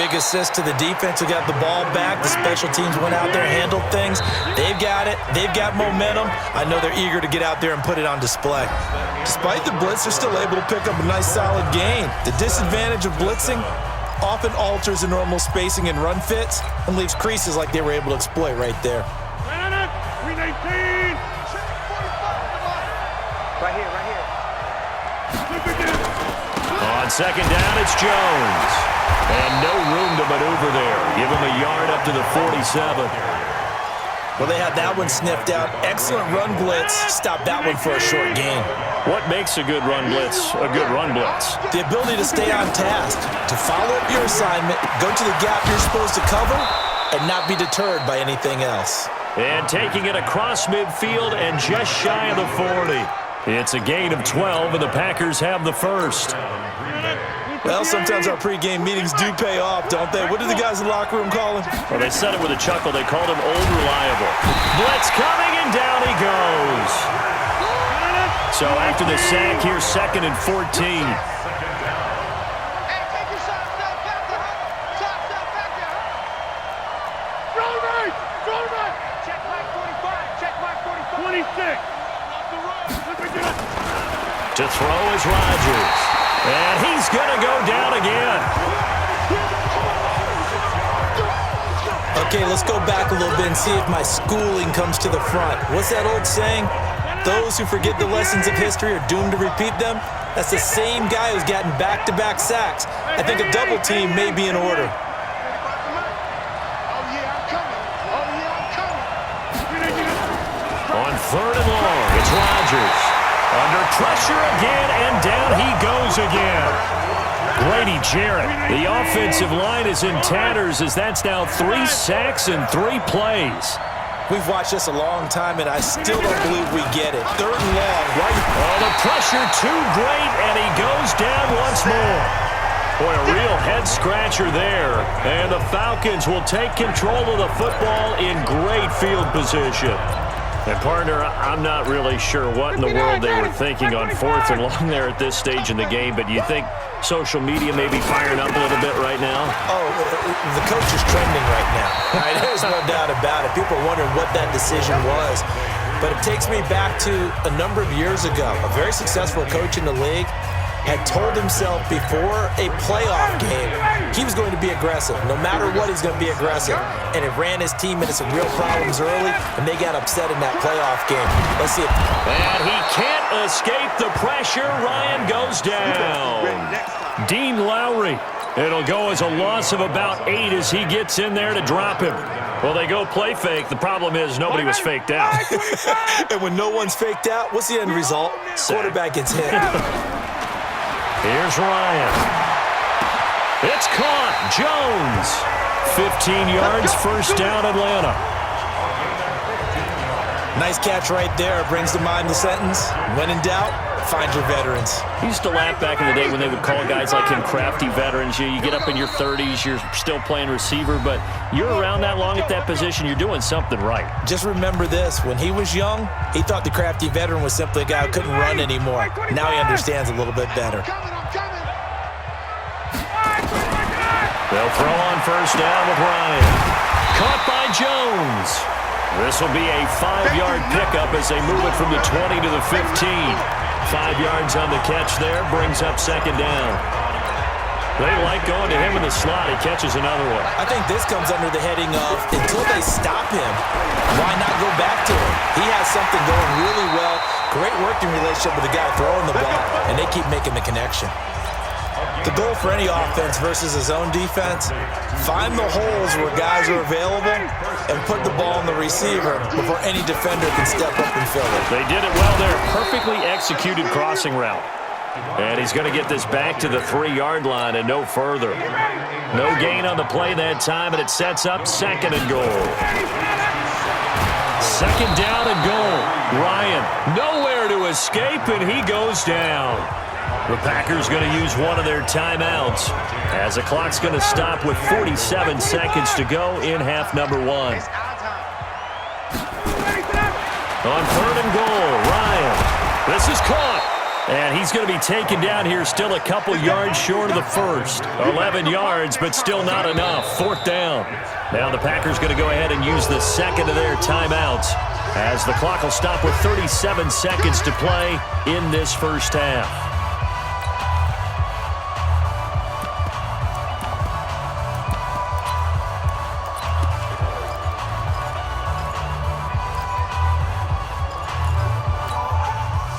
Big assist to the defense who got the ball back. The special teams went out there and handled things. They've got it. They've got momentum. I know they're eager to get out there and put it on display. Despite the blitz, they're still able to pick up a nice, solid gain. The disadvantage of blitzing often alters the normal spacing and run fits and leaves creases like they were able to exploit right there. Right here. On second down, it's Jones. And no room to maneuver there. Give him a yard up to the 47. Well, they had that one sniffed out. Excellent run blitz. Stop that one for a short gain. What makes a good run blitz a good run blitz? The ability to stay on task, to follow up your assignment, go to the gap you're supposed to cover, and not be deterred by anything else. And taking it across midfield and just shy of the 40. It's a gain of 12, and the Packers have the first. Well, sometimes our pregame meetings do pay off, don't they? What did the guys in the locker room call him? Well, they said it with a chuckle. They called him Old Reliable. Blitz coming, and down he goes. So after the sack, here's 2nd and 14. To throw is Rodgers. And he's going to go down again. Okay, let's go back a little bit and see if my schooling comes to the front. What's that old saying? Those who forget the lessons of history are doomed to repeat them. That's the same guy who's gotten back-to-back sacks. I think a double team may be in order. On 3rd and long, it's Rodgers. Under pressure again, and down he goes again. Grady Jarrett. The offensive line is in tatters as that's now 3 sacks in 3 plays. We've watched this a long time, and I still don't believe we get it. 3rd and long. Right? Oh, the pressure too great, and he goes down once more. Boy, a real head-scratcher there. And the Falcons will take control of the football in great field position. And, partner, I'm not really sure what in the world they were thinking on 4th and long there at this stage in the game, but do you think social media may be firing up a little bit right now? Oh, the coach is trending right now. Right? There's no doubt about it. People are wondering what that decision was. But it takes me back to a number of years ago. A very successful coach in the league had told himself before a playoff game he was going to be aggressive. No matter what, he's going to be aggressive. And it ran his team into some real problems early, and they got upset in that playoff game. Let's see. And he can't escape the pressure. Ryan goes down. Dean Lowry. It'll go as a loss of about 8 as he gets in there to drop him. Well, they go play fake. The problem is nobody was faked out. And when no one's faked out, what's the end result? Quarterback gets hit. Here's Ryan. It's caught. Jones. 15 yards, first down, Atlanta. Nice catch right there. Brings to mind the sentence, when in doubt, find your veterans. I used to laugh back in the day when they would call guys like him crafty veterans. You get up in your 30s, you're still playing receiver, but you're around that long at that position, you're doing something right. Just remember this. When he was young, he thought the crafty veteran was simply a guy who couldn't run anymore. Now he understands a little bit better. They'll throw on first down with Ryan. Caught by Jones. This will be a 5-yard pickup as they move it from the 20 to the 15. 5 yards on the catch there, brings up second down. They like going to him in the slot. He catches another one. I think this comes under the heading of, until they stop him, why not go back to him? He has something going really well. Great working relationship with the guy throwing the ball, and they keep making the connection. The goal for any offense versus his own defense, find the holes where guys are available and put the ball on the receiver before any defender can step up and fill it. They did it well there. Perfectly executed crossing route. And he's going to get this back to the 3-yard line and no further. No gain on the play that time, and it sets up 2nd and goal. 2nd down and goal. Ryan nowhere to escape, and he goes down. The Packers going to use one of their timeouts as the clock's going to stop with 47 seconds to go in half number 1. On 3rd and goal, Ryan. This is caught. And he's going to be taken down here, still a couple yards short of the first. 11 yards, but still not enough. Fourth down. Now the Packers going to go ahead and use the second of their timeouts, as the clock will stop with 37 seconds to play in this first half.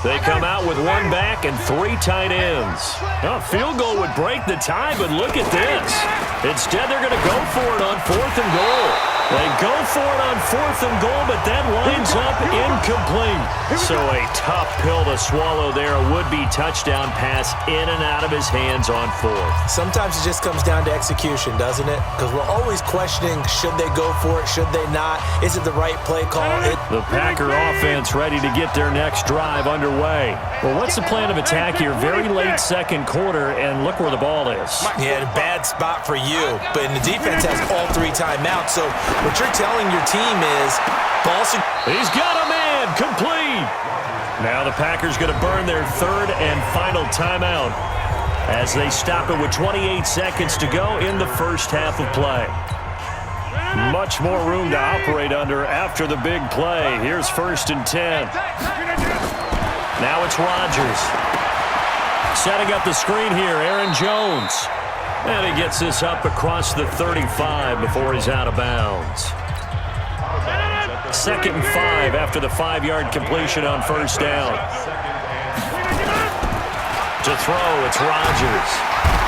They come out with one back and three tight ends. A field goal would break the tie, but look at this. Instead, they're going to go for it on 4th and goal. They go for it on 4th and goal, but that winds up incomplete. So a tough pill to swallow there. A would-be touchdown pass in and out of his hands on 4th. Sometimes it just comes down to execution, doesn't it? Because we're always questioning, should they go for it, should they not? Is it the right play call? The Packer offense ready to get their next drive underway. Well, what's the plan of attack here? Very late second quarter, and look where the ball is. Yeah, a bad spot for you. But the defense has all three timeouts, so what you're telling your team is, he's got a man, complete. Now the Packers going to burn their third and final timeout as they stop it with 28 seconds to go in the first half of play. Much more room to operate under after the big play. Here's 1st and 10. Now it's Rodgers. Setting up the screen here, Aaron Jones. And he gets this up across the 35 before he's out of bounds. 2nd and 5 after the 5-yard completion on 1st down. To throw, it's Rodgers.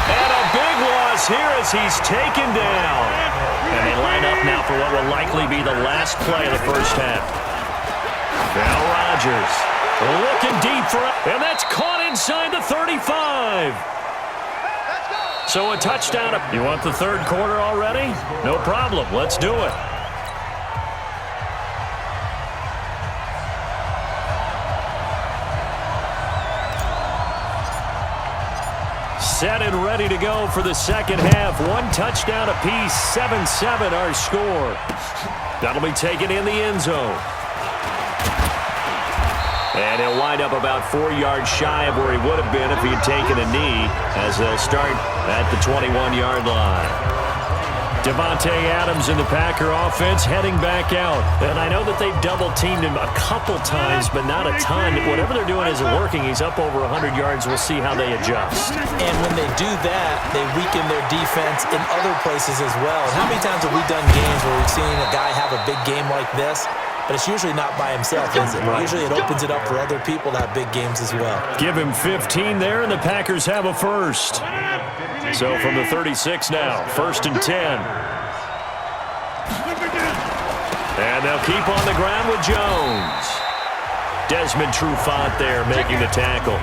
And a big loss here as he's taken down. And they line up now for what will likely be the last play of the first half. Now Rodgers looking deep for it. And that's caught inside the 35. So a touchdown. You want the third quarter already? No problem. Let's do it. Set and ready to go for the second half. One touchdown apiece, 7-7 our score. That'll be taken in the end zone. And he'll wind up about 4 yards shy of where he would have been if he had taken a knee, as they'll start at the 21-yard line. Devontae Adams in the Packer offense heading back out. And I know that they've double-teamed him a couple times, but not a ton. Whatever they're doing isn't working. He's up over 100 yards. We'll see how they adjust. And when they do that, they weaken their defense in other places as well. And how many times have we done games where we've seen a guy have a big game like this? But it's usually not by himself, is it? Usually it opens it up for other people to have big games as well. Give him 15 there, and the Packers have a first. So from the 36 now, 1st and 10. And they'll keep on the ground with Jones. Desmond Trufant there making the tackle.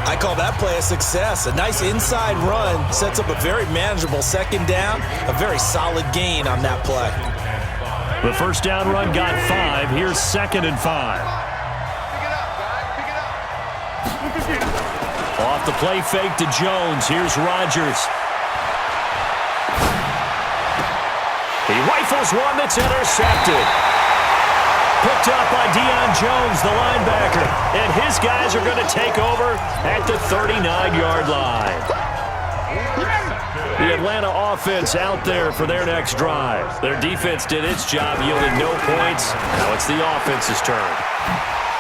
I call that play a success. A nice inside run sets up a very manageable second down. A very solid gain on that play. The first down run got 5. Here's 2nd and 5. Off the play fake to Jones. Here's Rodgers. He rifles one that's intercepted. Picked up by Deion Jones, the linebacker. And his guys are going to take over at the 39-yard line. The Atlanta offense out there for their next drive. Their defense did its job, yielded no points. Now it's the offense's turn.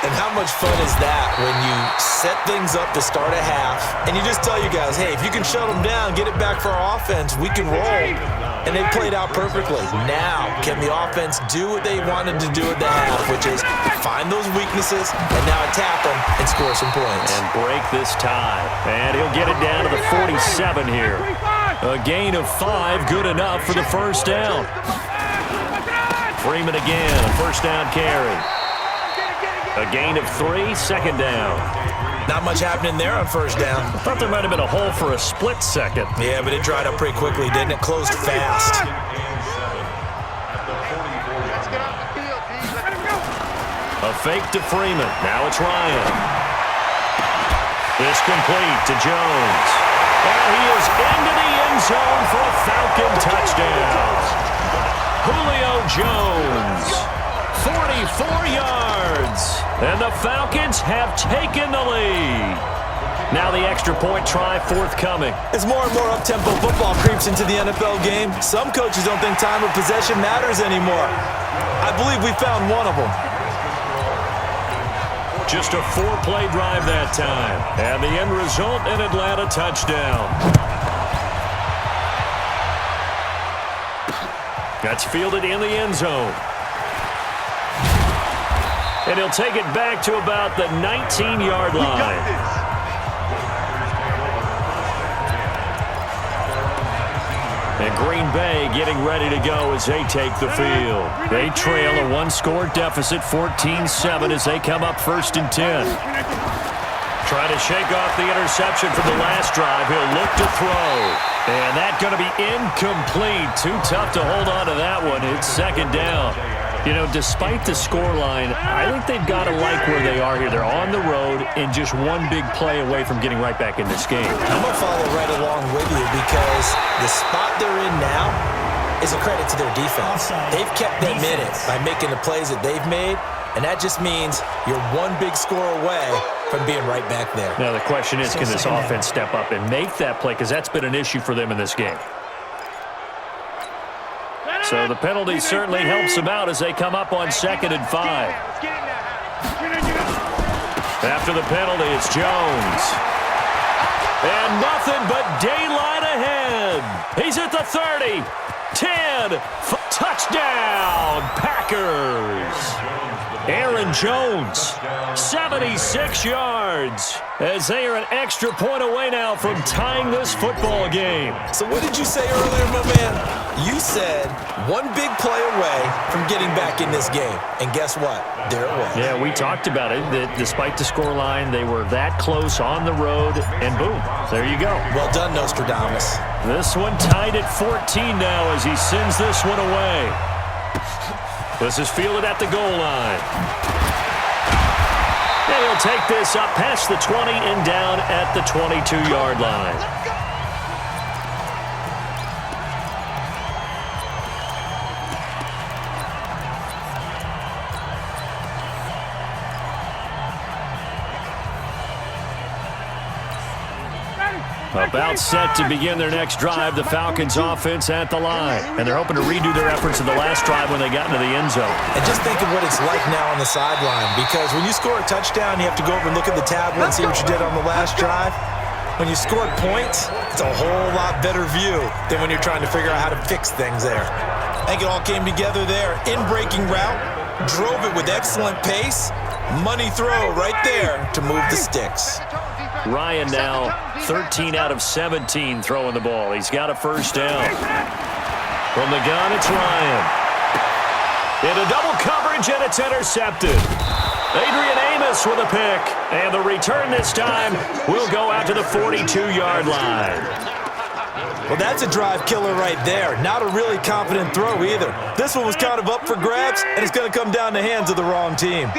And how much fun is that when you set things up to start a half and you just tell you guys, hey, if you can shut them down, get it back for our offense, we can roll. And they played out perfectly. Now, can the offense do what they wanted to do at the half, which is find those weaknesses and now attack them and score some points. And break this tie. And he'll get it down to the 47 here. A gain of 5, good enough for the first down. Freeman again, a first down carry. A gain of 3, second down. Not much happening there on first down. I thought there might have been a hole for a split second. Yeah, but it dried up pretty quickly, didn't it? Closed fast. A fake to Freeman. Now it's Ryan. This complete to Jones. And he is into the end zone for a Falcon touchdown. Julio Jones. 44 yards. And the Falcons have taken the lead. Now the extra point try forthcoming. As more and more up-tempo football creeps into the NFL game, some coaches don't think time of possession matters anymore. I believe we found one of them. Just a 4-play drive that time. And the end result, an Atlanta touchdown. That's fielded in the end zone. And he'll take it back to about the 19-yard line. And Green Bay getting ready to go as they take the field. They trail a one-score deficit, 14-7, as they come up 1st and 10. Try to shake off the interception from the last drive. He'll look to throw. And that's going to be incomplete. Too tough to hold on to that one. It's 2nd down. You know, despite the scoreline, I think they've got to like where they are here. They're on the road and just one big play away from getting right back in this game. I'm going to follow right along with you because the spot they're in now is a credit to their defense. They've kept them in it by making the plays that they've made, and that just means you're one big score away from being right back there. Now the question is, can this offense step up and make that play? Because that's been an issue for them in this game. So the penalty certainly helps them out as they come up on 2nd and 5. After the penalty, it's Jones. And nothing but daylight ahead. He's at the 30, 10, touchdown, Packers. Aaron Jones, 76 yards, as they are an extra point away now from tying this football game. So what did you say earlier, my man? You said one big play away from getting back in this game. And guess what? There it was. Yeah, we talked about it, that despite the scoreline, they were that close on the road, and boom, there you go. Well done, Nostradamus. This one tied at 14 now as he sends this one away. This is fielded at the goal line. And he'll take this up past the 20 and down at the 22-yard line. About set to begin their next drive, the Falcons offense at the line. And they're hoping to redo their efforts in the last drive when they got into the end zone. And just think of what it's like now on the sideline, because when you score a touchdown, you have to go over and look at the tablet and see what you did on the last drive. When you scored points, it's a whole lot better view than when you're trying to figure out how to fix things there. I think it all came together there. In-breaking route, drove it with excellent pace, money throw right there to move the sticks. Ryan now 13 out of 17 throwing the ball. He's got a 1st down. From the gun, it's Ryan. Into double coverage, and it's intercepted. Adrian Amos with a pick. And the return this time will go out to the 42-yard line. Well, that's a drive killer right there. Not a really confident throw either. This one was kind of up for grabs, and it's going to come down the hands of the wrong team.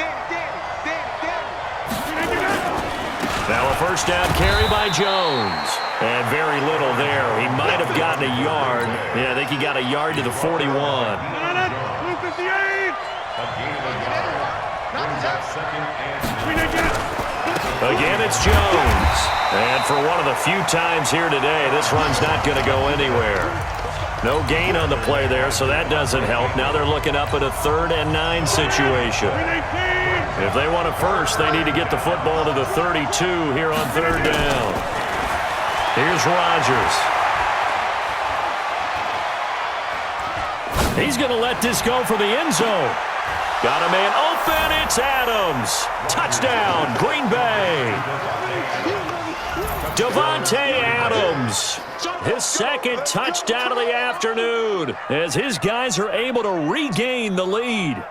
Now a 1st down carry by Jones. And very little there. He might have gotten a yard. Yeah, I think he got a yard to the 41. Again, it's Jones. And for one of the few times here today, this run's not going to go anywhere. No gain on the play there, so that doesn't help. Now they're looking up at a 3rd and 9 situation. If they want a first, they need to get the football to the 32 here on 3rd down. Here's Rodgers. He's going to let this go for the end zone. Got a man open. It's Adams. Touchdown, Green Bay. Devontae Adams. His 2nd touchdown of the afternoon as his guys are able to regain the lead.